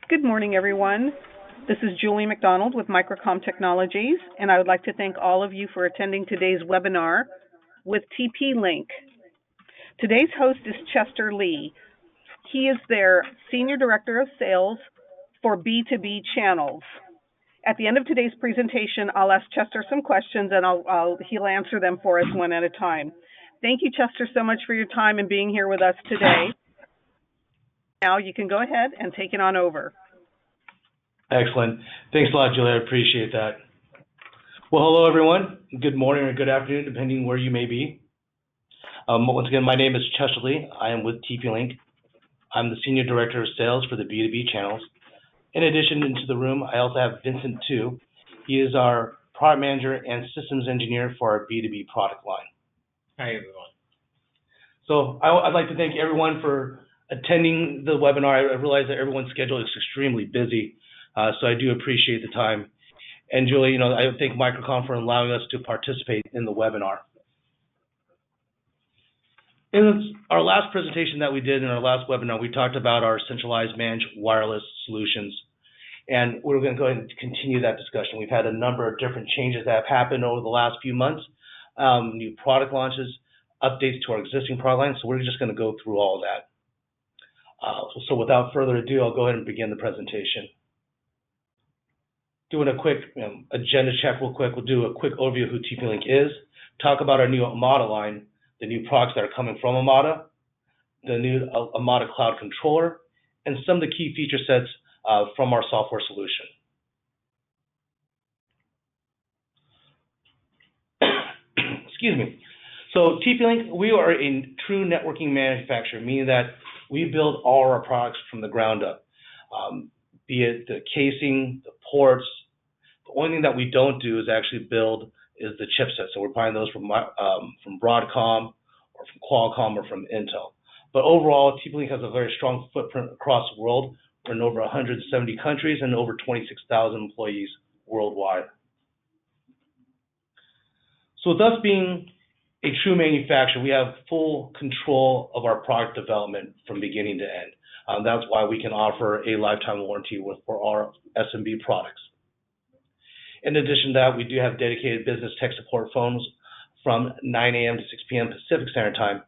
Good morning, everyone. This is Julie McDonald with Microcom Technologies, and I would like to thank all of you for attending today's webinar with TPLink. Today's host is Chester Lee. He is their Senior Director of Sales for B2B channels. At the end of today's presentation, I'll ask Chester some questions, and he'll answer them for us one at a time. Thank you, Chester, so much for your time and being here with us today. Now you can go ahead and take it on over. Excellent. Thanks a lot, Julie. I appreciate that. Well, hello, everyone. Good morning or good afternoon, depending where you may be. Once again, my name is Chester Lee. I am with TPLink. I'm the Senior Director of Sales for the B2B channels. In addition, into the room, I also have Vincent Tu. He is our Product Manager and Systems Engineer for our B2B product line. Hi, everyone. So I'd like to thank everyone for attending the webinar. I realize that everyone's schedule is extremely busy, so I do appreciate the time. And Julie, I thank Microcom for allowing us to participate in the webinar. In our last presentation that we did in our last webinar, we talked about our centralized managed wireless solutions, and we're going to go ahead and continue that discussion. We've had a number of different changes that have happened over the last few months, new product launches, updates to our existing product line, so we're just going to go through all of that. So without further ado, I'll go ahead and begin the presentation. Doing a quick agenda check real quick. We'll do a quick overview of who TP-Link is, talk about our new Amada line, the new products that are coming from Amada, the new Amada Cloud Controller, and some of the key feature sets from our software solution. Excuse me. So TP-Link, we are a true networking manufacturer, meaning that we build all our products from the ground up, be it the casing, the ports. The only thing that we don't do is actually build is the chipset. So we're buying those from Broadcom or from Qualcomm or from Intel. But overall, TP-Link has a very strong footprint across the world. We're in over 170 countries and over 26,000 employees worldwide. So with us being a true manufacturer, we have full control of our product development from beginning to end. That's why we can offer a lifetime warranty for our SMB products. In addition to that, we do have dedicated business tech support phones from 9 a.m. to 6 p.m. Pacific Standard Time.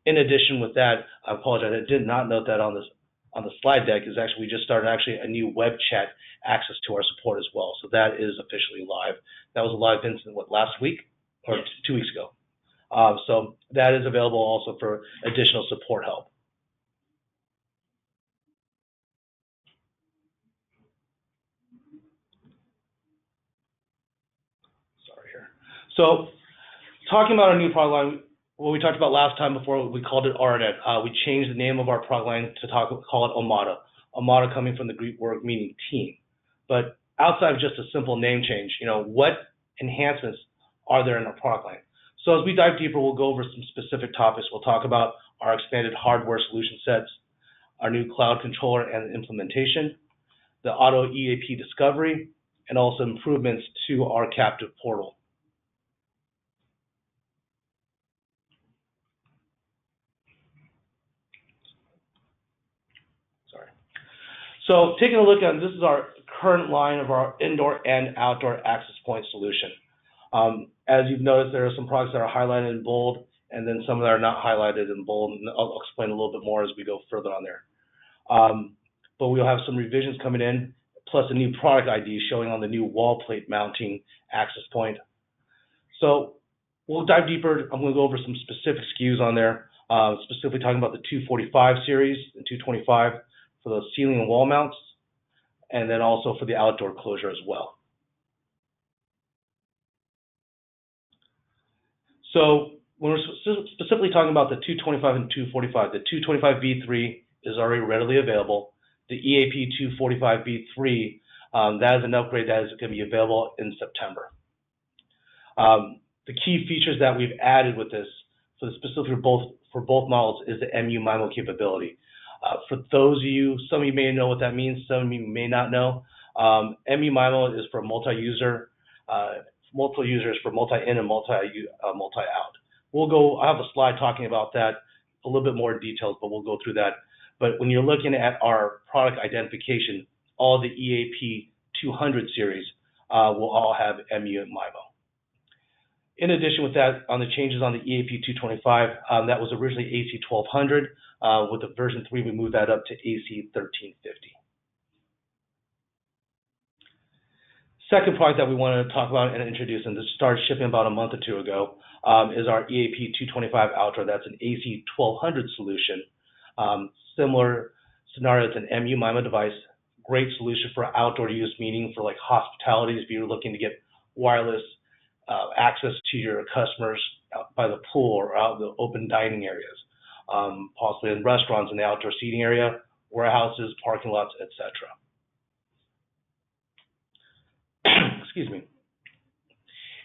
In addition with that, I apologize, I did not note that on the slide deck, is actually we just started a new web chat access to our support as well. So that is officially live. That was a live incident, last week or 2 weeks ago. So that is available also for additional support help. Sorry here. So talking about our new product line, what we talked about last time before, we called it RNet. We changed the name of our product line to call it Amada. Amada coming from the Greek word meaning team. But outside of just a simple name change, what enhancements are there in our product line? So as we dive deeper, we'll go over some specific topics. We'll talk about our expanded hardware solution sets, our new cloud controller and implementation, the auto EAP discovery, and also improvements to our captive portal. Sorry. So taking a look at this is our current line of our indoor and outdoor access point solution. As you've noticed, there are some products that are highlighted in bold, and then some that are not highlighted in bold, and I'll explain a little bit more as we go further on there. But we'll have some revisions coming in, plus a new product ID showing on the new wall plate mounting access point. So we'll dive deeper. I'm going to go over some specific SKUs on there, specifically talking about the 245 series and 225 for those ceiling and wall mounts, and then also for the outdoor closure as well. So when we're specifically talking about the 225 and 245, the 225 V3 is already readily available. The EAP 245 V3, that is an upgrade that is going to be available in September. The key features that we've added with this, specifically for both models, is the MU MIMO capability. For those of you, some of you may know what that means, some of you may not know. MU MIMO is for multi-user. Multiple users for multi-in and multi-out. I have a slide talking about that a little bit more in details, but we'll go through that. But when you're looking at our product identification, all the EAP 200 series will all have MU and MIMO. In addition with that, on the changes on the EAP 225, that was originally AC 1200. With the version 3, we moved that up to AC 1350. Second product that we wanted to talk about and introduce, and this started shipping about a month or two ago, is our EAP 225 Ultra. That's an AC 1200 solution. Similar scenario to an MU MIMO device. Great solution for outdoor use, meaning for like hospitality, if you're looking to get wireless access to your customers out by the pool or out in the open dining areas, possibly in restaurants in the outdoor seating area, warehouses, parking lots, etc. Excuse me.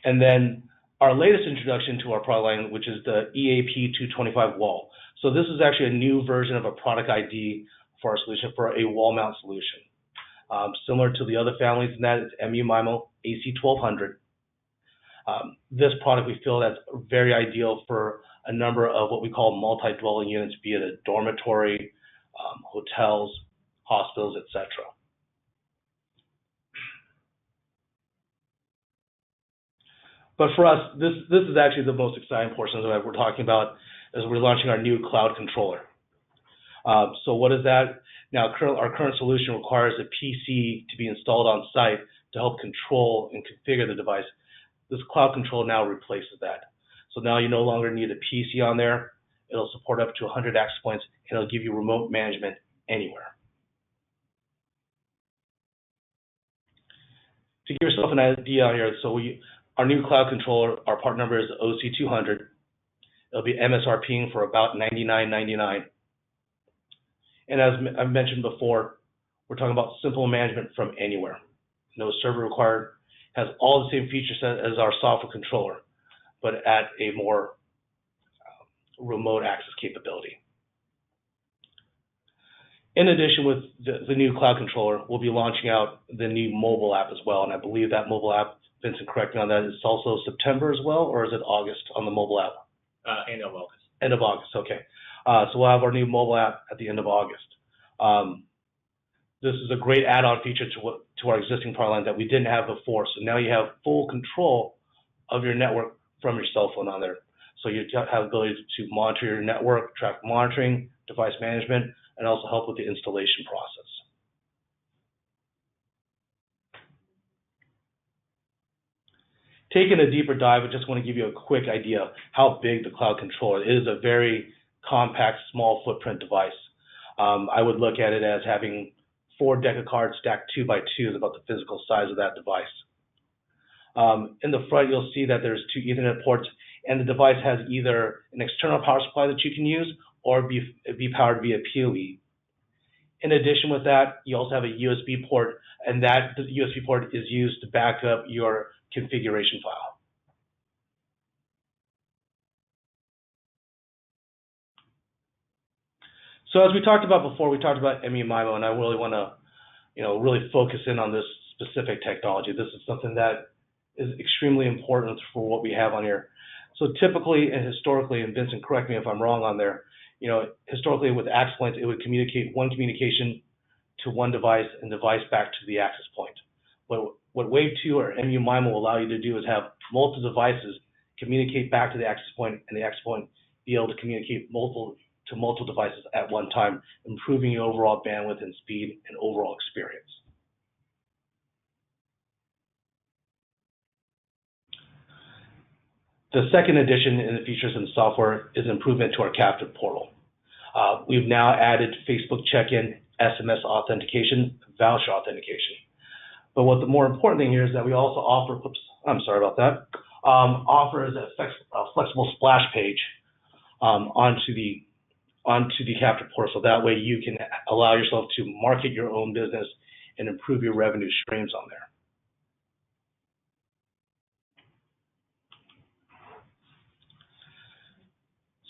And then our latest introduction to our product line, which is the EAP 225 wall. So this is actually a new version of a product ID for our solution, for a wall mount solution. Similar to the other families in that, it's MU MIMO AC 1200. This product we feel that's very ideal for a number of what we call multi-dwelling units, be it a dormitory, hotels, hospitals, etc. But for us, this is actually the most exciting portion that we're talking about, is we're launching our new cloud controller. So what is that? Now, our current solution requires a PC to be installed on site to help control and configure the device. This cloud control now replaces that. So now you no longer need a PC on there. It'll support up to 100 access points, and it'll give you remote management anywhere. To give yourself an idea on here, so our new cloud controller, our part number is OC200. It'll be MSRPing for about $99.99. And as I've mentioned before, we're talking about simple management from anywhere. No server required. Has all the same feature set as our software controller, but at a more remote access capability. In addition, with the new cloud controller, we'll be launching out the new mobile app as well. And I believe that mobile app, Vincent, correct me on that, it's also September as well, or is it August on the mobile app? End of August. End of August, okay. So we'll have our new mobile app at the end of August. This is a great add-on feature to our existing product line that we didn't have before. So now you have full control of your network from your cell phone on there. So you have the ability to monitor your network, track monitoring, device management, and also help with the installation process. Taking a deeper dive, I just want to give you a quick idea of how big the cloud controller is. It is a very compact, small footprint device. I would look at it as having 4 deck of cards stacked 2 by 2 is about the physical size of that device. In the front, you'll see that there's 2 Ethernet ports, and the device has either an external power supply that you can use or be powered via PoE. In addition with that, you also have a USB port, and that USB port is used to back up your configuration file. So as we talked about before, we talked about MU MIMO, and I really want to, really focus in on this specific technology. This is something that is extremely important for what we have on here. So typically and historically, and Vincent, correct me if I'm wrong on there, historically with access points, it would communicate one communication to one device and device back to the access point. What Wave 2 or MU MIMO will allow you to do is have multiple devices communicate back to the access point, and the access point be able to communicate to multiple devices at one time, improving your overall bandwidth and speed and overall experience. The second addition in the features and software is improvement to our captive portal. We've now added Facebook check-in, SMS authentication, voucher authentication. But what the more important thing here is that we also offer, offers a flexible splash page onto the captive portal, so that way you can allow yourself to market your own business and improve your revenue streams on there.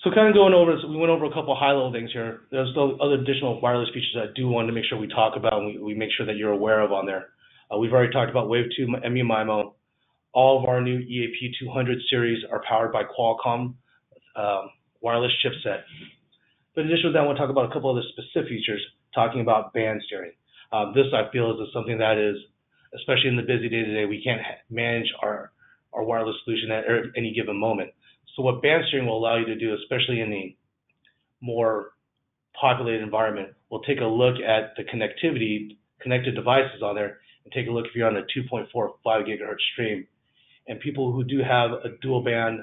So kind of going over this, we went over a couple of high-level things here. There's still other additional wireless features that I do want to make sure we talk about and we make sure that you're aware of on there. We've already talked about Wave 2 MU MIMO. All of our new EAP 200 series are powered by Qualcomm wireless chipset. But in addition to that, I want to talk about a couple of the specific features, talking about band steering. This, I feel, is something that is, especially in the busy day-to-day, we can't manage our wireless solution at any given moment. So what band steering will allow you to do, especially in the more populated environment, we'll take a look at the connected devices on there, and take a look if you're on a 2.45 gigahertz stream. And people who do have a dual band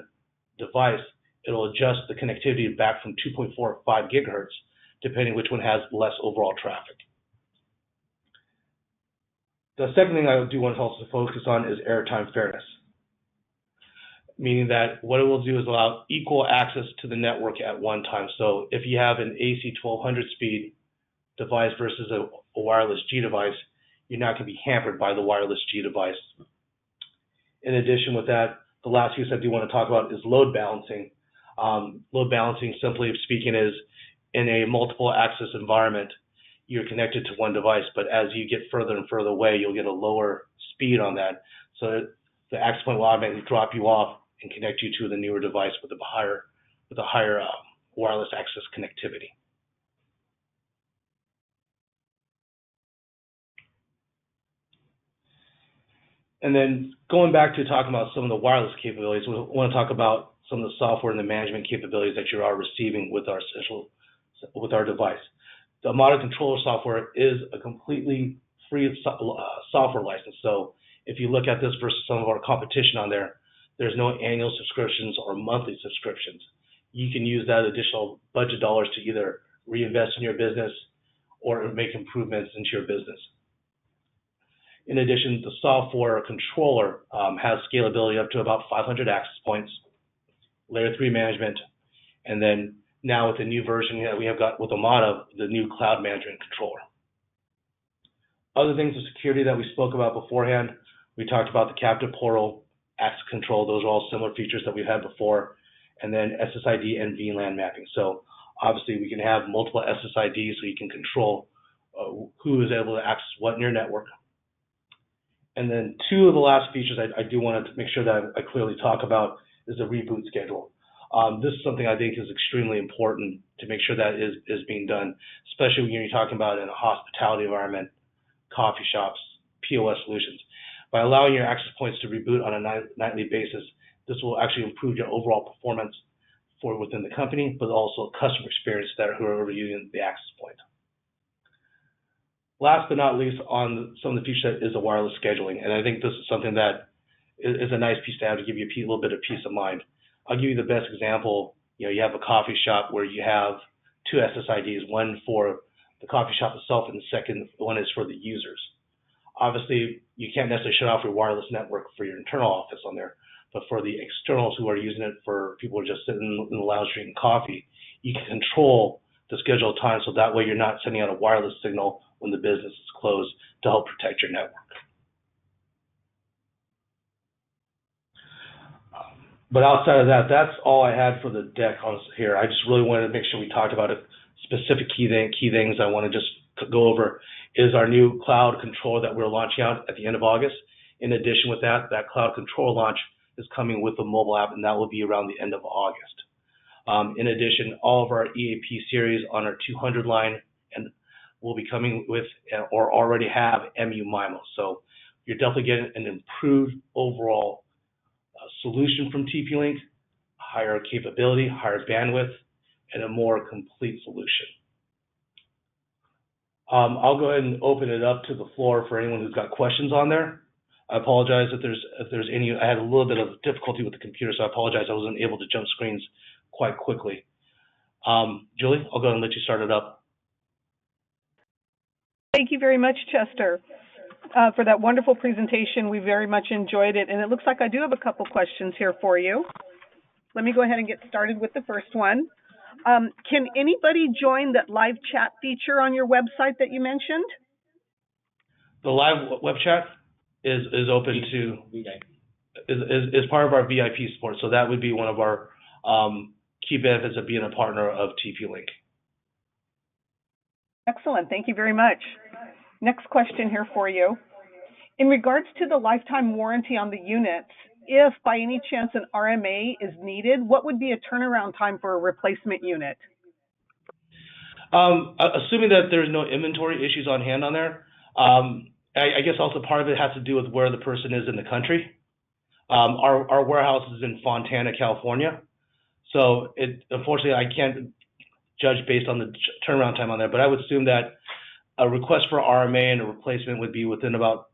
device, it'll adjust the connectivity back from 2.45 gigahertz, depending which one has less overall traffic. The second thing I do want to also focus on is airtime fairness, meaning that what it will do is allow equal access to the network at one time. So if you have an AC 1200 speed device versus a wireless G device, you're not going to be hampered by the wireless G device. In addition with that, the last piece I do want to talk about is load balancing. Load balancing, simply speaking, is in a multiple access environment, you're connected to one device, but as you get further and further away, you'll get a lower speed on that. So the access point will automatically drop you off and connect you to the newer device with a higher wireless access connectivity. And then going back to talking about some of the wireless capabilities, we want to talk about some of the software and the management capabilities that you are receiving with our device. The Model controller software is a completely free software license. So if you look at this versus some of our competition on there, there's no annual subscriptions or monthly subscriptions. You can use that additional budget dollars to either reinvest in your business or make improvements into your business. In addition, the software controller has scalability up to about 500 access points, layer 3 management, and then now with the new version that we have got with the Model, the new cloud management controller. Other things of security that we spoke about beforehand, we talked about the captive portal, access control. Those are all similar features that we've had before, and then SSID and VLAN mapping. So obviously we can have multiple SSIDs so you can control who is able to access what in your network. And then two of the last features I do want to make sure that I clearly talk about is the reboot schedule. This is something I think is extremely important to make sure that is being done, especially when you're talking about in a hospitality environment, coffee shops, POS solutions. By allowing your access points to reboot on a nightly basis, this will actually improve your overall performance for within the company, but also customer experience that who are using the access point. Last but not least, on some of the features is the wireless scheduling, and I think this is something that is a nice piece to have to give you a little bit of peace of mind. I'll give you the best example. You have a coffee shop where you have two SSIDs, one for the coffee shop itself, and the second one is for the users. Obviously, you can't necessarily shut off your wireless network for your internal office on there, but for the externals who are using it for people who are just sitting in the lounge drinking coffee, you can control the scheduled time so that way you're not sending out a wireless signal when the business is closed to help protect your network. But outside of that, that's all I had for the deck on here. I just really wanted to make sure we talked about it. Specific key things I want to just go over is our new cloud controller that we're launching out at the end of August. In addition with that cloud control launch is coming with the mobile app, and that will be around the end of August. In addition, all of our EAP series on our 200 line and will be coming with or already have MMU Model. So you're definitely getting an improved overall solution from TPLink, higher capability, higher bandwidth, and a more complete solution. I'll go ahead and open it up to the floor for anyone who's got questions on there. I apologize if there's any. I had a little bit of difficulty with the computer, so I apologize I wasn't able to jump screens quite quickly. Julie, I'll go ahead and let you start it up. Thank you very much, Chester, for that wonderful presentation. We very much enjoyed it, and it looks like I do have a couple questions here for you. Let me go ahead and get started with the first one. Can anybody join that live chat feature on your website that you mentioned? The live web chat is open to is part of our VIP support. So that would be one of our key benefits of being a partner of TPLink. Excellent. Thank you very much. Next question here for you. In regards to the lifetime warranty on the units, if by any chance an RMA is needed, what would be a turnaround time for a replacement unit? Assuming that there's no inventory issues on hand on there, I guess also part of it has to do with where the person is in the country. Our warehouse is in Fontana, California, so unfortunately I can't judge based on the turnaround time on there, but I would assume that a request for RMA and a replacement would be within about,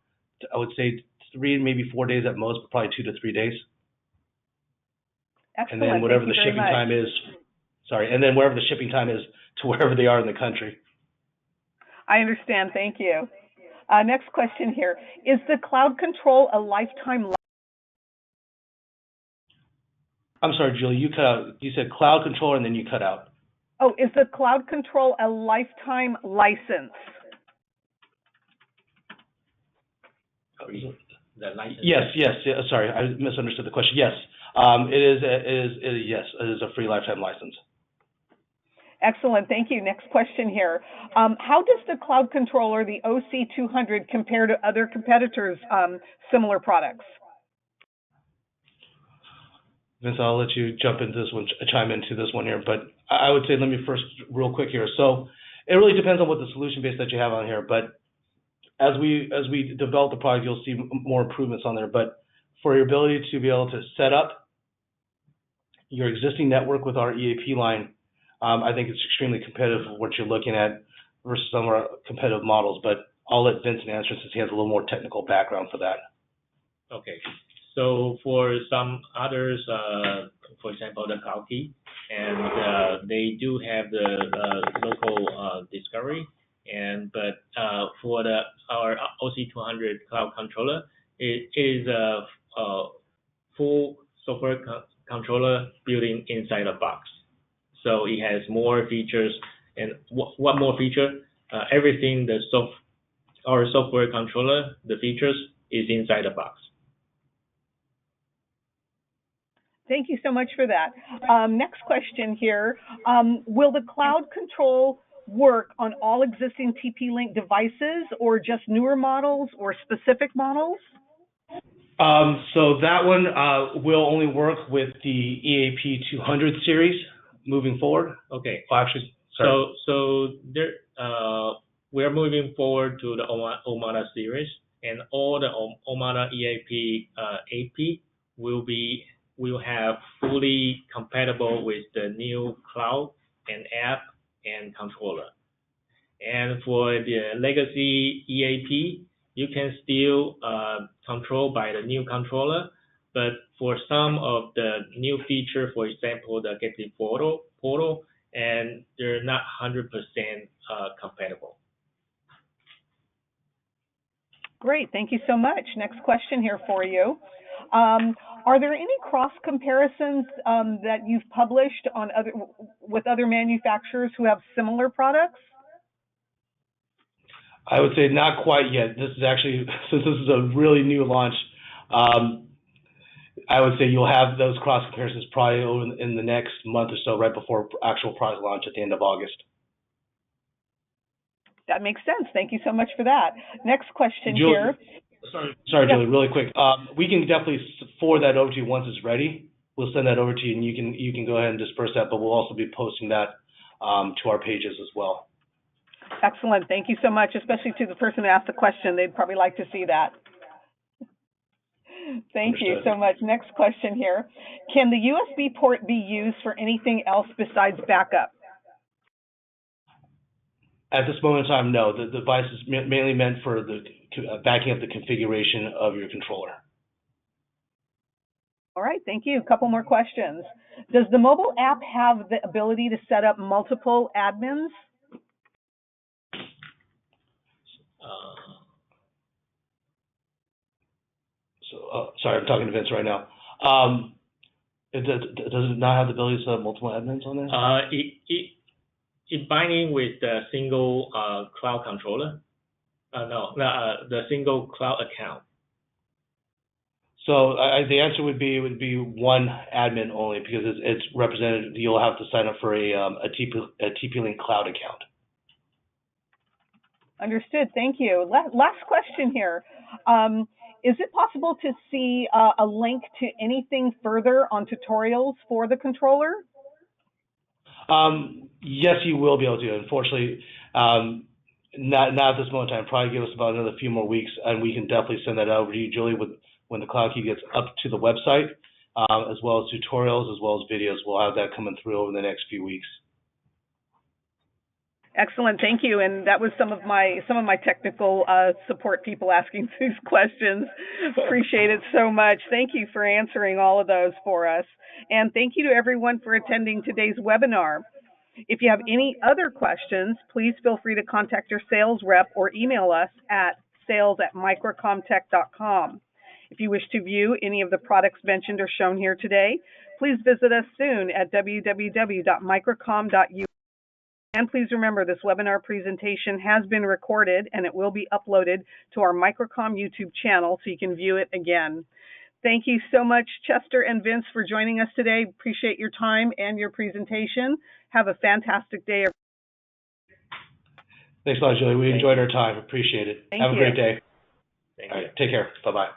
I would say, 3, maybe 4 days at most, but probably 2 to 3 days. Excellent. And then whatever the shipping time is, and then wherever the shipping time is to wherever they are in the country. I understand. Thank you. Next question here. Is the cloud control a lifetime? I'm sorry, Julie, you cut out. You said cloud controller and then you cut out. Oh, is the cloud control a lifetime license? The license. Yes. Sorry, I misunderstood the question. Yes, it is a free lifetime license. Excellent. Thank you. Next question here. How does the cloud controller, the OC200, compare to other competitors' similar products? Vince, I'll let you jump into this one, chime into this one here, but I would say, let me first real quick here. So it really depends on what the solution base that you have on here, but as we develop the product, you'll see more improvements on there. But for your ability to be able to set up your existing network with our EAP line, I think it's extremely competitive for what you're looking at versus some of our competitive models. But I'll let Vincent answer since he has a little more technical background for that. Okay. So for some others, for example, the cloud key, and they do have the local discovery, but for our OC200 cloud controller, it is a full software controller built inside a box. So it has more features, and what more feature? Everything our software controller, the features is inside the box. Thank you so much for that. Next question here. Will the cloud control work on all existing TP-Link devices or just newer models or specific models? So that one will only work with the EAP 200 series moving forward. Okay. Oh, actually, sorry. So there, we are moving forward to the OMADA series, and all the OMADA EAP AP will have fully compatible with the new cloud and app and controller. And for the legacy EAP, you can still control by the new controller, but for some of the new feature, for example, the Getting portal, and they're not 100% compatible. Great, thank you so much. Next question here for you. Are there any cross comparisons that you've published on with other manufacturers who have similar products? I would say not quite yet. This is actually, since this is a really new launch, I would say you'll have those cross comparisons probably in the next month or so, right before actual product launch at the end of August. That makes sense. Thank you so much for that. Next question Julie, here. Sorry, Julie, really quick. We can definitely forward that over to you once it's ready. We'll send that over to you, and you can go ahead and disperse that. But we'll also be posting that to our pages as well. Excellent. Thank you so much, especially to the person who asked the question. They'd probably like to see that. Thank you so much. Next question here. Can the USB port be used for anything else besides backup? At this moment in time, no. The device is mainly meant for the backing up the configuration of your controller. All right, thank you. A couple more questions. Does the mobile app have the ability to set up multiple admins? Sorry, I'm talking to Vince right now. Does it not have the ability to set up multiple admins on there? It binding with the single cloud controller. The single cloud account. So the answer would be one admin only, because it's represented. You'll have to sign up for a TP-Link cloud account. Understood. Thank you. Last question here. Is it possible to see a link to anything further on tutorials for the controller? Yes, you will be able to. Unfortunately, Not at this moment in time. Probably give us about another few more weeks, and we can definitely send that over to you, Julie, when the Cloud Key gets up to the website, as well as tutorials, as well as videos. We'll have that coming through over the next few weeks. Excellent, thank you. And that was some of my technical support people asking these questions. Appreciate it so much. Thank you for answering all of those for us. And thank you to everyone for attending today's webinar. If you have any other questions, please feel free to contact your sales rep or email us at sales@microcomtech.com. If you wish to view any of the products mentioned or shown here today, please visit us soon at www.microcom.us. And please remember, this webinar presentation has been recorded and it will be uploaded to our Microcom YouTube channel so you can view it again. Thank you so much, Chester and Vince, for joining us today. Appreciate your time and your presentation. Have a fantastic day. Thanks a lot, Julie. We enjoyed our time. Appreciate it. Have a great day. Thank All you. right, take care. Bye-bye.